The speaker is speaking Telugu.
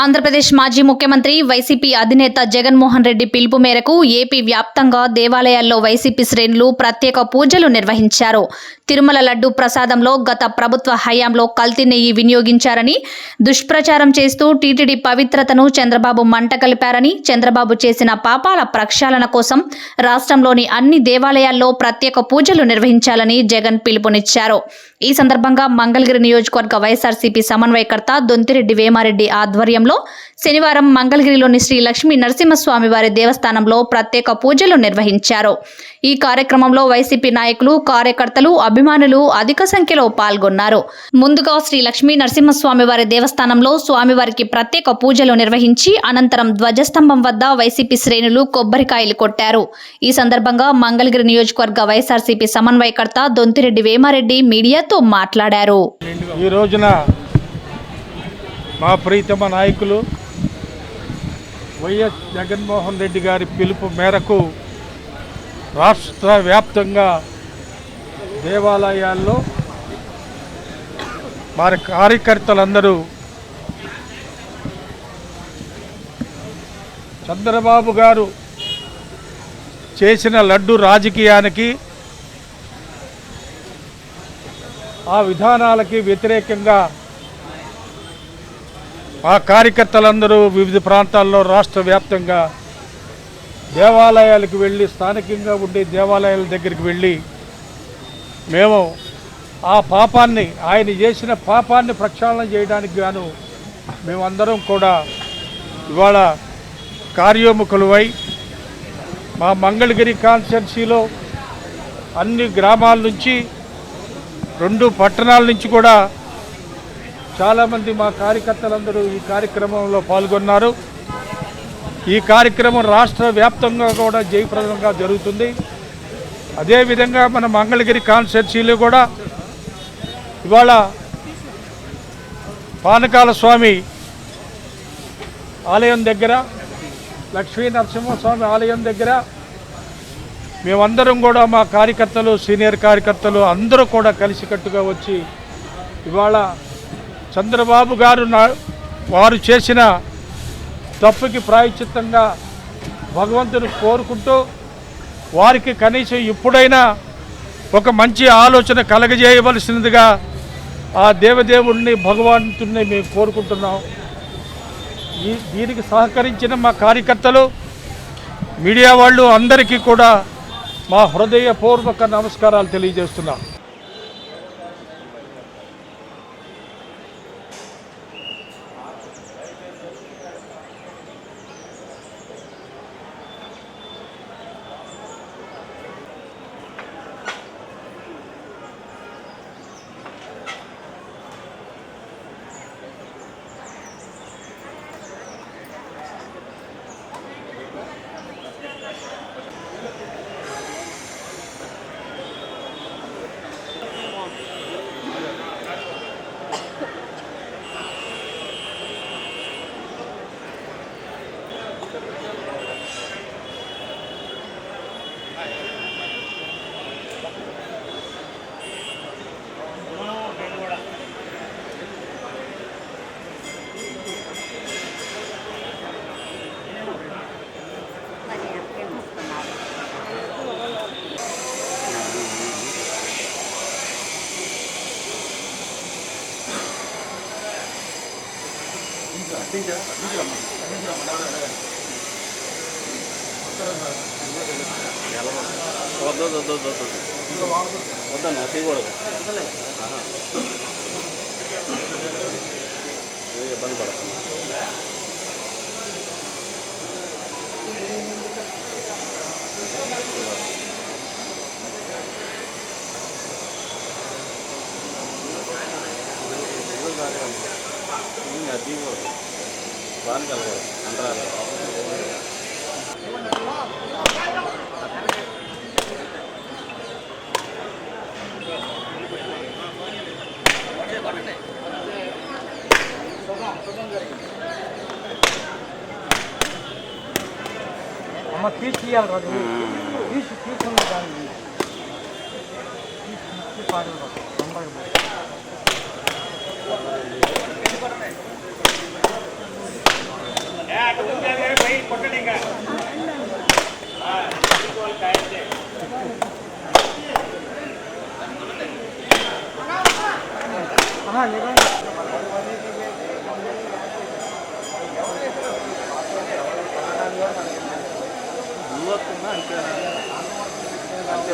ఆంధ్రప్రదేశ్ మాజీ ముఖ్యమంత్రి వైసీపీ అధినేత జగన్మోహన్ రెడ్డి పిలుపు మేరకు ఏపీ వ్యాప్తంగా దేవాలయాల్లో వైసీపీ శ్రేణులు ప్రత్యేక పూజలు నిర్వహించారు. తిరుమల లడ్డు ప్రసాదంలో గత ప్రభుత్వ హయాంలో కల్తీ నెయ్యి వినియోగించారని దుష్ప్రచారం చేస్తూ టీటీడీ పవిత్రతను చంద్రబాబు మంటగలిపారని, చంద్రబాబు చేసిన పాపాల ప్రక్షాళన కోసం రాష్ట్రంలోని అన్ని దేవాలయాల్లో ప్రత్యేక పూజలు నిర్వహించాలని జగన్ పిలుపునిచ్చారు. ఈ సందర్భంగా మంగళగిరి నియోజకవర్గ వైఎస్ఆర్సీపీ సమన్వయకర్త దొంతిరెడ్డి వేమారెడ్డి ఆధ్వర్యంలో శనివారం మంగళగిరిలోని శ్రీ లక్ష్మీ నరసింహస్వామి వారి దేవస్థానంలో ప్రత్యేక పూజలు నిర్వహించారు. ఈ కార్యక్రమంలో వైసీపీ నాయకులు, కార్యకర్తలు, అభిమానులు అధిక సంఖ్యలో పాల్గొన్నారు. ముందుగా శ్రీ లక్ష్మీ నరసింహస్వామి వారి దేవస్థానంలో స్వామివారికి ప్రత్యేక పూజలు నిర్వహించి అనంతరం ధ్వజస్తంభం వద్ద వైసీపీ శ్రేణులు కొబ్బరికాయలు కొట్టారు. ఈ సందర్భంగా మంగళగిరి నియోజకవర్గ వైఎస్ఆర్సీపీ సమన్వయకర్త దొంతిరెడ్డి వేమారెడ్డి మీడియాతో మాట్లాడారు. ఈ రోజున మా ప్రీతమ నాయకులు వైఎస్ జగన్మోహన్ రెడ్డి గారి పిలుపు మేరకు రాష్ట్ర వ్యాప్తంగా దేవాలయాల్లో వారి కార్యకర్తలందరూ చంద్రబాబు గారు చేసిన లడ్డు రాజకీయానికి, ఆ విధానాలకి వ్యతిరేకంగా ఆ కార్యకర్తలందరూ వివిధ ప్రాంతాల్లో రాష్ట్ర వ్యాప్తంగా దేవాలయాలకు వెళ్ళి, స్థానికంగా ఉండే దేవాలయాల దగ్గరికి వెళ్ళి మేము ఆ పాపాన్ని, ఆయన చేసిన పాపాన్ని ప్రక్షాళన చేయడానికి గాను మేమందరం కూడా ఇవాళ కార్యోముఖులమై మా మంగళగిరి కాన్స్టిట్యున్సీలో అన్ని గ్రామాల నుంచి, 2 పట్టణాల నుంచి కూడా చాలామంది మా కార్యకర్తలందరూ ఈ కార్యక్రమంలో పాల్గొన్నారు. ఈ కార్యక్రమం రాష్ట్ర వ్యాప్తంగా కూడా జయప్రదంగా జరుగుతుంది. అదేవిధంగా మన మంగళగిరి కాన్స్టిట్యున్సీలో కూడా ఇవాళ పానకాల స్వామి ఆలయం దగ్గర, లక్ష్మీ నరసింహస్వామి ఆలయం దగ్గర మేమందరం కూడా మా కార్యకర్తలు, సీనియర్ కార్యకర్తలు అందరూ కూడా కలిసికట్టుగా వచ్చి ఇవాళ చంద్రబాబు గారు వారు చేసిన తప్పుకి ప్రాయశ్చిత్తంగా భగవంతుని కోరుకుంటూ వారికి కనీసం ఇప్పుడైనా ఒక మంచి ఆలోచన కలగజేయవలసినదిగా ఆ దేవదేవుడిని, భగవంతుడిని మేము కోరుకుంటున్నాం. దీనికి సహకరించిన మా కార్యకర్తలు, మీడియా వాళ్ళు అందరికీ కూడా మా హృదయపూర్వక నమస్కారాలు తెలియజేస్తున్నాం. వద్దన్నా చేయకూడదు, ఇబ్బంది పడుతుంది. అది బాగా కలగదు అంటారు. అమ్మ తీయాలి రాదు, తీసుకున్న దాన్ని పాడు. అంతే